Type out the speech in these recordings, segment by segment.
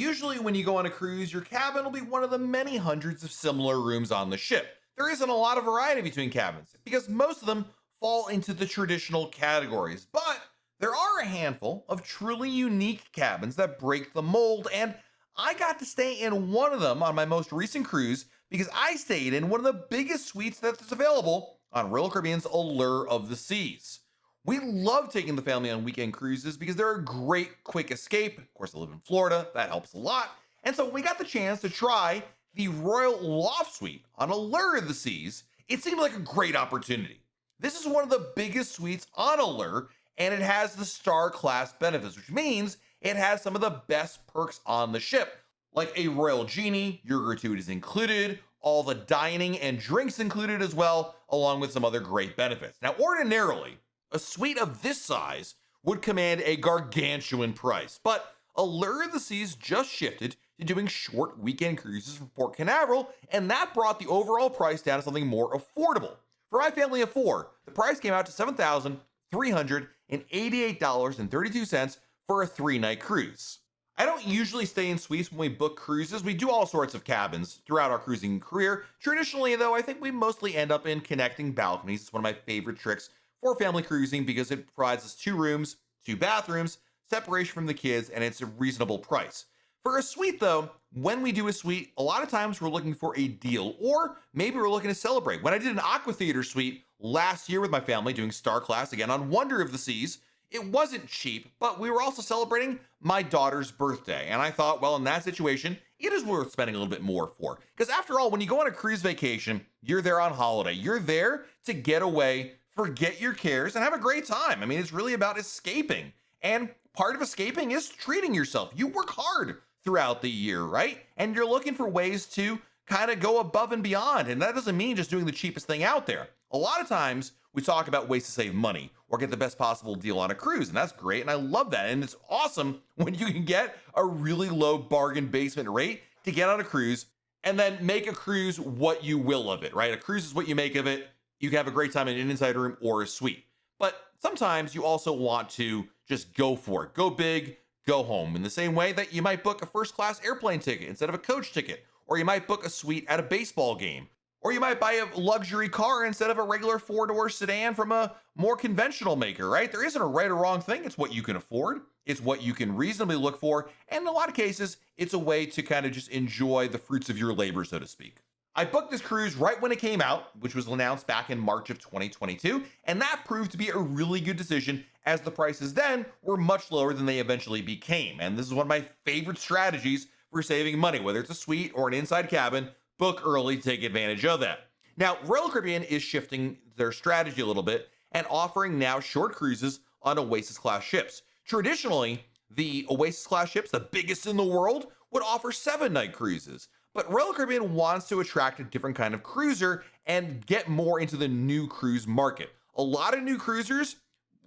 Usually, when you go on a cruise, your cabin will be one of the many hundreds of similar rooms on the ship. There isn't a lot of variety between cabins because most of them fall into the traditional categories, but there are a handful of truly unique cabins that break the mold, and I got to stay in one of them on my most recent cruise because I stayed in one of the biggest suites that's available on Royal Caribbean's Allure of the Seas. We love taking the family on weekend cruises because they're a great quick escape. Of course, I live in Florida, that helps a lot. And so when we got the chance to try the Royal Loft Suite on Allure of the Seas, it seemed like a great opportunity. This is one of the biggest suites on Allure, and it has the star class benefits, which means it has some of the best perks on the ship, like a Royal Genie, your gratuities included, all the dining and drinks included as well, along with some other great benefits. Now, ordinarily, a suite of this size would command a gargantuan price, but Allure of the Seas just shifted to doing short weekend cruises from Port Canaveral, and that brought the overall price down to something more affordable. For my family of four, the price came out to $7,388.32 for a 3-night cruise. I don't usually stay in suites when we book cruises. We do all sorts of cabins throughout our cruising career. Traditionally, though, I think we mostly end up in connecting balconies. It's one of my favorite tricks for family cruising because it provides us 2 rooms, 2 bathrooms, separation from the kids, and it's a reasonable price. For a suite, though, when we do a suite, a lot of times we're looking for a deal, or maybe we're looking to celebrate. When I did an Aqua Theater suite last year with my family doing Star Class again on Wonder of the Seas, it wasn't cheap, but we were also celebrating my daughter's birthday. And I thought, well, in that situation, it is worth spending a little bit more for. Because after all, when you go on a cruise vacation, you're there on holiday. You're there to get away, forget your cares, and have a great time. I mean, it's really about escaping. And part of escaping is treating yourself. You work hard throughout the year, right? And you're looking for ways to kind of go above and beyond. And that doesn't mean just doing the cheapest thing out there. A lot of times we talk about ways to save money or get the best possible deal on a cruise. And that's great. And I love that. And it's awesome when you can get a really low bargain basement rate to get on a cruise and then make a cruise what you will of it, right? A cruise is what you make of it. You can have a great time in an inside room or a suite. But sometimes you also want to just go for it. Go big, go home, in the same way that you might book a first class airplane ticket instead of a coach ticket, or you might book a suite at a baseball game, or you might buy a luxury car instead of a regular 4-door sedan from a more conventional maker, right? There isn't a right or wrong thing. It's what you can afford. It's what you can reasonably look for. And in a lot of cases, it's a way to kind of just enjoy the fruits of your labor, so to speak. I booked this cruise right when it came out, which was announced back in March of 2022, and that proved to be a really good decision as the prices then were much lower than they eventually became. And this is one of my favorite strategies for saving money, whether it's a suite or an inside cabin. Book early to take advantage of that. Now, Royal Caribbean is shifting their strategy a little bit and offering now short cruises on Oasis class ships. Traditionally, the Oasis class ships, the biggest in the world, would offer 7-night cruises. But Royal Caribbean wants to attract a different kind of cruiser and get more into the new cruise market. A lot of new cruisers,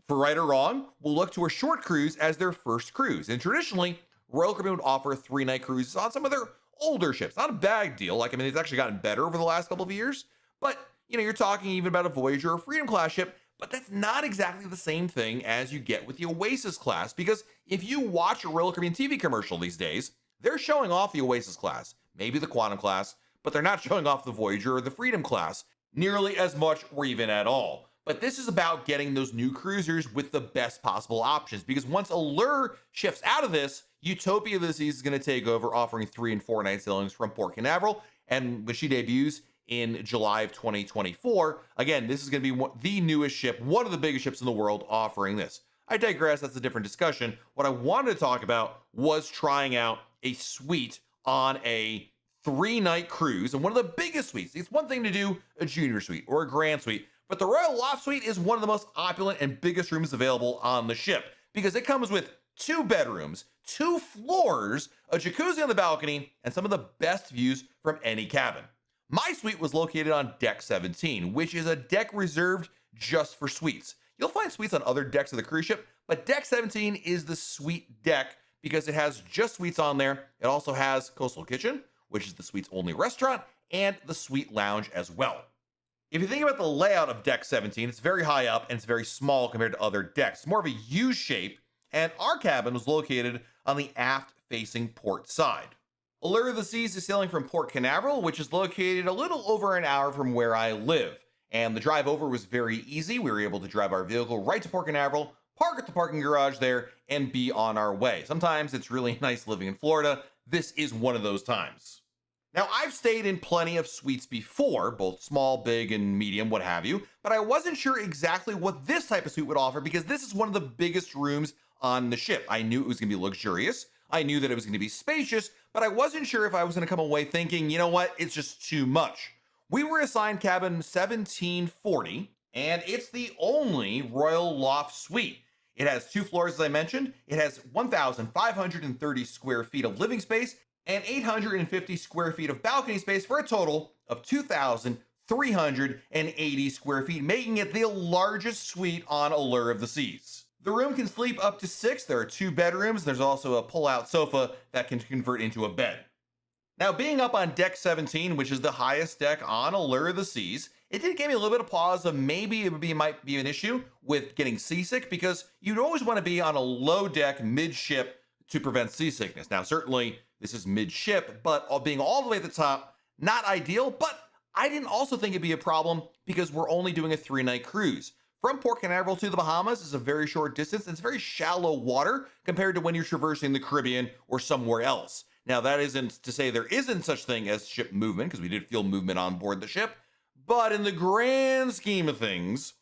for right or wrong, will look to a short cruise as their first cruise. And traditionally, Royal Caribbean would offer 3-night cruises on some of their older ships. Not a bad deal. It's actually gotten better over the last couple of years. But, you're talking even about a Voyager or Freedom class ship, but that's not exactly the same thing as you get with the Oasis class. Because if you watch a Royal Caribbean TV commercial these days, they're showing off the Oasis class, maybe the Quantum class, but they're not showing off the Voyager or the Freedom class nearly as much or even at all. But this is about getting those new cruisers with the best possible options, because once Allure shifts out of this, Utopia of the Seas is going to take over, offering 3 and 4 night sailings from Port Canaveral. And when she debuts in July of 2024, again, this is going to be the newest ship, one of the biggest ships in the world offering this. I digress. That's a different discussion. What I wanted to talk about was trying out a suite on a 3-night cruise, and one of the biggest suites. It's one thing to do a junior suite or a grand suite, but the Royal Loft Suite is one of the most opulent and biggest rooms available on the ship because it comes with 2 bedrooms, 2 floors, a jacuzzi on the balcony, and some of the best views from any cabin. My suite was located on deck 17, which is a deck reserved just for suites. You'll find suites on other decks of the cruise ship, but deck 17 is the suite deck because it has just suites on there. It also has Coastal Kitchen, which is the suite's only restaurant, and the suite lounge as well. If you think about the layout of deck 17, it's very high up and it's very small compared to other decks. It's more of a U shape, and our cabin was located on the aft facing port side. Allure of the Seas is sailing from Port Canaveral, which is located a little over an hour from where I live. And the drive over was very easy. We were able to drive our vehicle right to Port Canaveral, park at the parking garage there, and be on our way. Sometimes it's really nice living in Florida. This is one of those times. Now, I've stayed in plenty of suites before, both small, big, and medium, what have you, but I wasn't sure exactly what this type of suite would offer because this is one of the biggest rooms on the ship. I knew it was going to be luxurious. I knew that it was going to be spacious, but I wasn't sure if I was going to come away thinking, you know what, it's just too much. We were assigned cabin 1740, and it's the only Royal Loft Suite. It has 2 floors, as I mentioned. It has 1,530 square feet of living space and 850 square feet of balcony space for a total of 2,380 square feet, making it the largest suite on Allure of the Seas. The room can sleep up to 6. There are 2 bedrooms. There's also a pull-out sofa that can convert into a bed. Now, being up on deck 17, which is the highest deck on Allure of the Seas, it did give me a little bit of pause of maybe might be an issue with getting seasick because you'd always want to be on a low deck midship to prevent seasickness. Now, certainly this is midship, but being all the way at the top, not ideal, but I didn't also think it'd be a problem because we're only doing a 3-night cruise. From Port Canaveral to the Bahamas is a very short distance. It's very shallow water compared to when you're traversing the Caribbean or somewhere else. Now, that isn't to say there isn't such thing as ship movement, because we did feel movement on board the ship, but in the grand scheme of things,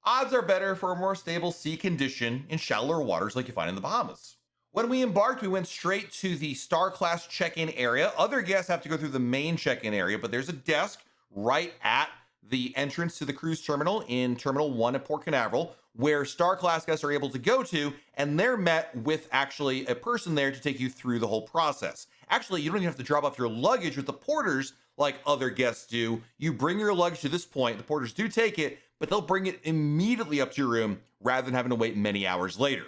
odds are better for a more stable sea condition in shallower waters like you find in the Bahamas. When we embarked, we went straight to the Star Class check-in area. Other guests have to go through the main check-in area, but there's a desk right at the entrance to the cruise terminal in Terminal 1 at Port Canaveral, where Star Class guests are able to go to, and they're met with actually a person there to take you through the whole process. Actually, you don't even have to drop off your luggage with the porters like other guests do. You bring your luggage to this point, the porters do take it, but they'll bring it immediately up to your room rather than having to wait many hours later.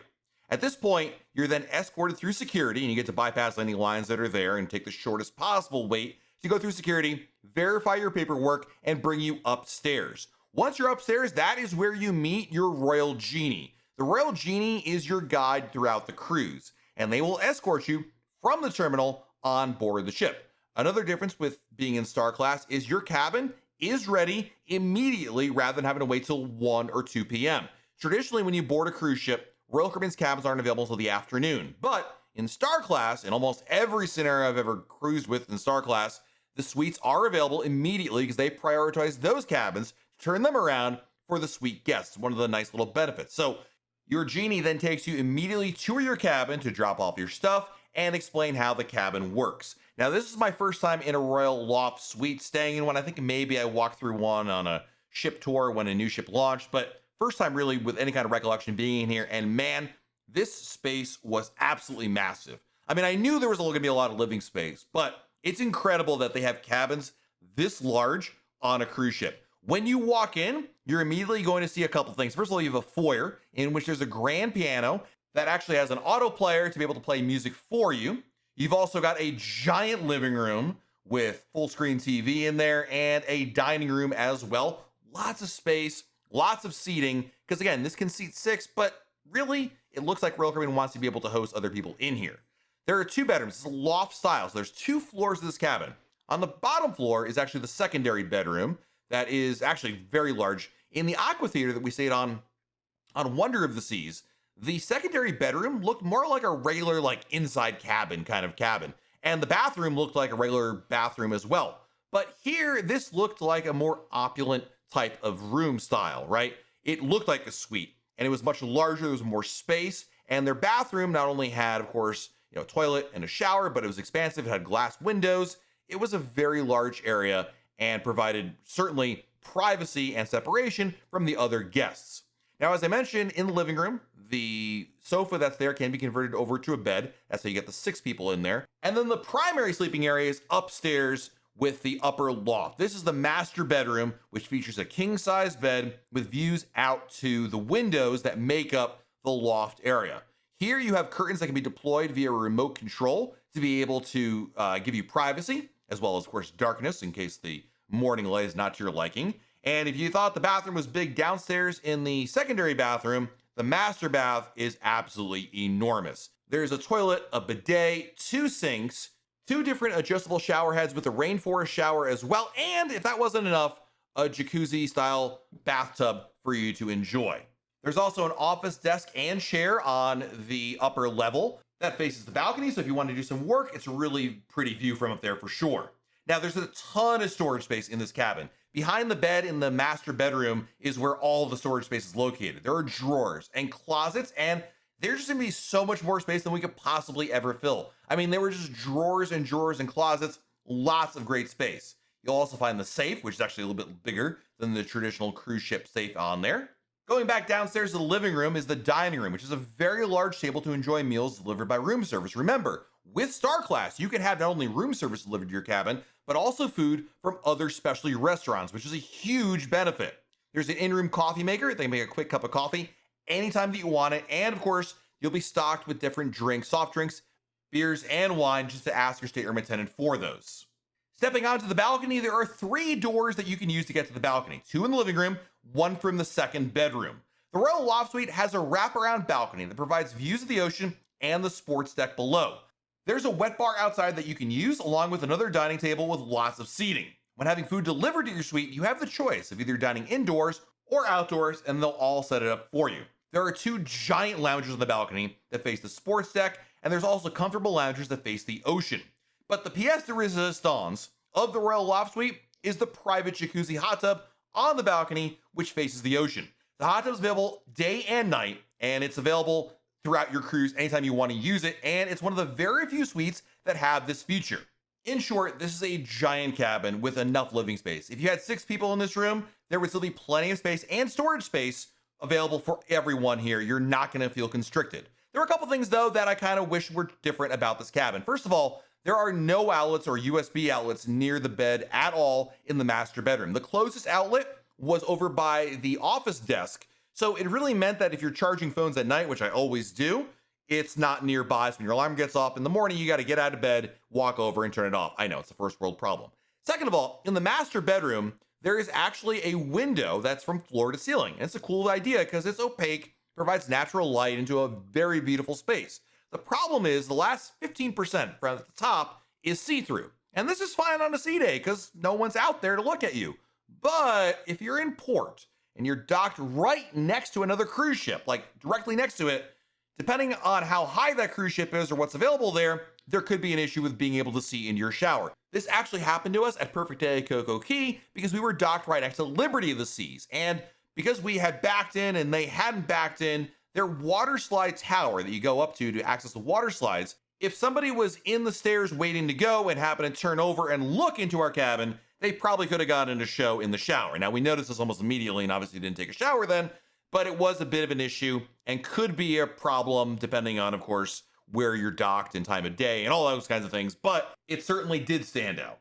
At this point, you're then escorted through security, and you get to bypass any lines that are there and take the shortest possible wait to go through security, verify your paperwork, and bring you upstairs. Once you're upstairs, that is where you meet your Royal Genie. The Royal Genie is your guide throughout the cruise, and they will escort you from the terminal on board the ship. Another difference with being in Star Class is your cabin is ready immediately rather than having to wait till 1 or 2 p.m. Traditionally, when you board a cruise ship, Royal Caribbean's cabins aren't available until the afternoon. But in Star Class, in almost every scenario I've ever cruised with in Star Class, the suites are available immediately because they prioritize those cabins to turn them around for the suite guests. One of the nice little benefits. So your Genie then takes you immediately to your cabin to drop off your stuff and explain how the cabin works. Now, this is my first time in a Royal Loft Suite, staying in one. I think maybe I walked through one on a ship tour when a new ship launched, but first time really with any kind of recollection being in here. And man, this space was absolutely massive. I mean, I knew there was going to be a lot of living space, but it's incredible that they have cabins this large on a cruise ship. When you walk in, you're immediately going to see a couple things. First of all, you have a foyer in which there's a grand piano that actually has an auto player to be able to play music for you. You've also got a giant living room with full screen TV in there and a dining room as well. Lots of space, lots of seating, because again, this can seat 6, but really, it looks like Royal Caribbean wants to be able to host other people in here. There are 2 bedrooms. It's a loft style, so there's 2 floors of this cabin. On the bottom floor is actually the secondary bedroom that is actually very large. In the aqua theater that we stayed on Wonder of the Seas, the secondary bedroom looked more like a regular, inside cabin kind of cabin. And the bathroom looked like a regular bathroom as well. But here, this looked like a more opulent type of room style, right? It looked like a suite, and it was much larger. There was more space, and their bathroom not only had, of course, a toilet and a shower, but it was expansive. It had glass windows. It was a very large area and provided certainly privacy and separation from the other guests. Now, as I mentioned, in the living room, the sofa that's there can be converted over to a bed. That's how you get the 6 people in there. And then the primary sleeping area is upstairs with the upper loft. This is the master bedroom, which features a king-size bed with views out to the windows that make up the loft area. Here you have curtains that can be deployed via remote control to be able to give you privacy, as well as, of course, darkness in case the morning light is not to your liking. And if you thought the bathroom was big downstairs in the secondary bathroom, the master bath is absolutely enormous. There's a toilet, a bidet, two sinks, two different adjustable shower heads with a rainforest shower as well, and if that wasn't enough, a jacuzzi style bathtub for you to enjoy. There's also an office desk and chair on the upper level that faces the balcony, so if you want to do some work, it's a really pretty view from up there for sure. Now, there's a ton of storage space in this cabin. Behind the bed in the master bedroom is where all the storage space is located. There are drawers and closets, and there's just gonna be so much more space than we could possibly ever fill. I mean, there were just drawers and drawers and closets, lots of great space. You'll also find the safe, which is actually a little bit bigger than the traditional cruise ship safe on there. Going back downstairs to the living room is the dining room, which is a very large table to enjoy meals delivered by room service. Remember, with Star Class, you can have not only room service delivered to your cabin, but also food from other specialty restaurants, which is a huge benefit. There's an in-room coffee maker. They can make a quick cup of coffee anytime that you want it. And of course, you'll be stocked with different drinks, soft drinks, beers, and wine, just to ask your stateroom attendant for those. Stepping onto the balcony, there are 3 doors that you can use to get to the balcony. 2 in the living room, 1 from the second bedroom. The Royal Loft Suite has a wraparound balcony that provides views of the ocean and the sports deck below. There's a wet bar outside that you can use, along with another dining table with lots of seating. When having food delivered to your suite, you have the choice of either dining indoors or outdoors, and they'll all set it up for you. There are 2 giant lounges on the balcony that face the sports deck, and there's also comfortable loungers that face the ocean. But the pièce de résistance of the Royal Loft Suite is the private jacuzzi hot tub on the balcony, which faces the ocean. The hot tub is available day and night, and it's available throughout your cruise anytime you want to use it, and it's one of the very few suites that have this feature. In short, this is a giant cabin with enough living space. If you had 6 people in this room, there would still be plenty of space and storage space available for everyone here. You're not going to feel constricted. There are a couple things, though, that I kind of wish were different about this cabin. First of all, there are no outlets or USB outlets near the bed at all in the master bedroom. The closest outlet was over by the office desk. So it really meant that if you're charging phones at night, which I always do, it's not nearby. So when your alarm gets off in the morning, you got to get out of bed, walk over and turn it off. I know it's a first world problem. Second of all, in the master bedroom, there is actually a window that's from floor to ceiling. And it's a cool idea because it's opaque, provides natural light into a very beautiful space. The problem is the last 15% from the top is see-through. And this is fine on a sea day because no one's out there to look at you. But if you're in port and you're docked right next to another cruise ship, like directly next to it, depending on how high that cruise ship is or what's available there could be an issue with being able to see in your shower. This actually happened to us at Perfect Day Coco Key because we were docked right next to Liberty of the Seas. And because we had backed in and they hadn't backed in, their water slide tower that you go up to access the water slides, if somebody was in the stairs waiting to go and happened to turn over and look into our cabin, they probably could have gotten a show in the shower. Now, we noticed this almost immediately and obviously didn't take a shower then, but it was a bit of an issue and could be a problem depending on, of course, where you're docked and time of day and all those kinds of things, but it certainly did stand out.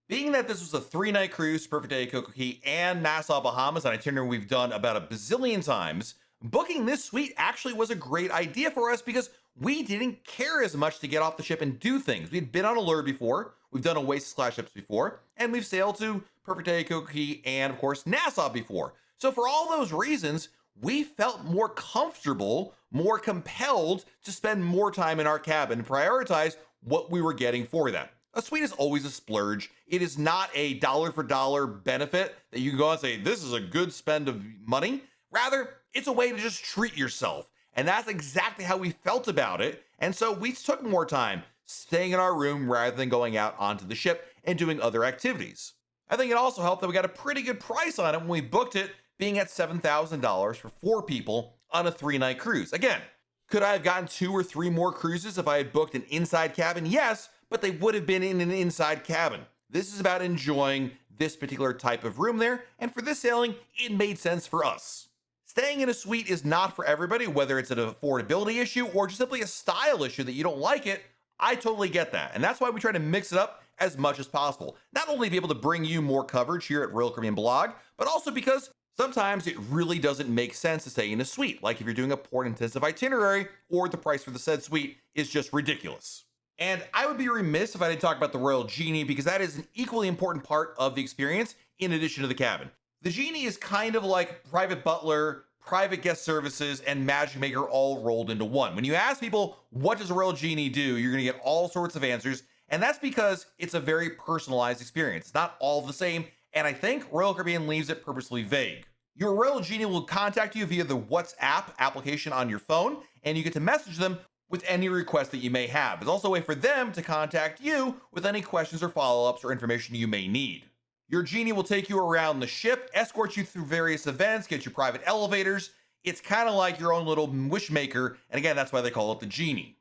Being that this was a 3-night cruise, Perfect Day Coco Key and Nassau, Bahamas, an itinerary we've done about a bazillion times, booking this suite actually was a great idea for us because we didn't care as much to get off the ship and do things. We'd been on Allure before, we've done Oasis-class ships before, and we've sailed to Perfect Day Coco Key and, of course, Nassau before. So for all those reasons, we felt more comfortable, more compelled to spend more time in our cabin and prioritize what we were getting for that. A suite is always a splurge. It is not a dollar for dollar benefit that you can go and say, this is a good spend of money. Rather, it's a way to just treat yourself. And that's exactly how we felt about it. And so we took more time staying in our room rather than going out onto the ship and doing other activities. I think it also helped that we got a pretty good price on it when we booked it, being at $7,000 for 4 people on a 3-night cruise. Again, could I have gotten 2 or 3 more cruises if I had booked an inside cabin? Yes, but they would have been in an inside cabin. This is about enjoying this particular type of room there, and for this sailing, it made sense for us. Staying in a suite is not for everybody, whether it's an affordability issue or just simply a style issue that you don't like it. I totally get that, and that's why we try to mix it up as much as possible. Not only to be able to bring you more coverage here at Royal Caribbean Blog, but also because sometimes it really doesn't make sense to stay in a suite, like if you're doing a port-intensive itinerary or the price for the said suite is just ridiculous. And I would be remiss if I didn't talk about the Royal Genie because that is an equally important part of the experience in addition to the cabin. The Genie is kind of like private butler, private guest services, and Magic Maker all rolled into one. When you ask people, what does a Royal Genie do? You're gonna get all sorts of answers. And that's because it's a very personalized experience. It's not all the same. And I think Royal Caribbean leaves it purposely vague. Your Royal Genie will contact you via the WhatsApp application on your phone, and you get to message them with any request that you may have. It's also a way for them to contact you with any questions or follow-ups or information you may need. Your Genie will take you around the ship, escort you through various events, get you private elevators. It's kind of like your own little wish maker, and again, that's why they call it the Genie.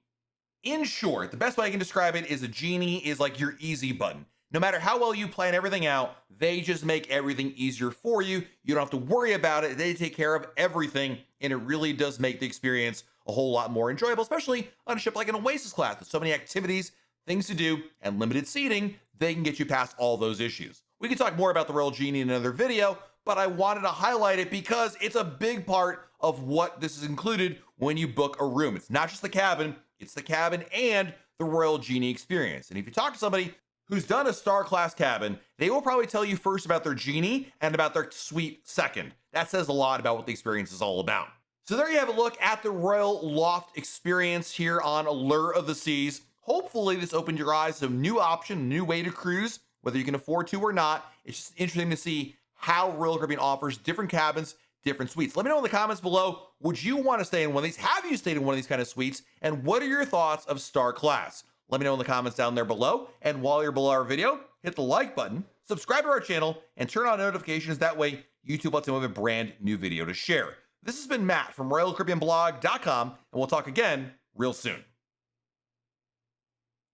In short, the best way I can describe it is a Genie is like your easy button. No matter how well you plan everything out, they just make everything easier for you. You don't have to worry about it. They take care of everything, and it really does make the experience a whole lot more enjoyable, especially on a ship like an Oasis class with so many activities, things to do, and limited seating. They can get you past all those issues. We can talk more about the Royal Genie in another video, but I wanted to highlight it because it's a big part of what this is included when you book a room. It's not just the cabin, it's the cabin and the Royal Genie experience. And if you talk to somebody who's done a star class cabin, they will probably tell you first about their Genie and about their suite second. That says a lot about what the experience is all about. So there you have a look at the Royal Loft experience here on Allure of the Seas. Hopefully this opened your eyes to a new option, a new way to cruise, whether you can afford to or not. It's just interesting to see how Royal Caribbean offers different cabins, different suites. Let me know in the comments below, would you want to stay in one of these? Have you stayed in one of these kind of suites? And what are your thoughts of star class? Let me know in the comments down there below. And while you're below our video, hit the like button, subscribe to our channel, and turn on notifications. That way, YouTube lets you have a brand new video to share. This has been Matt from RoyalCaribbeanBlog.com, and we'll talk again real soon.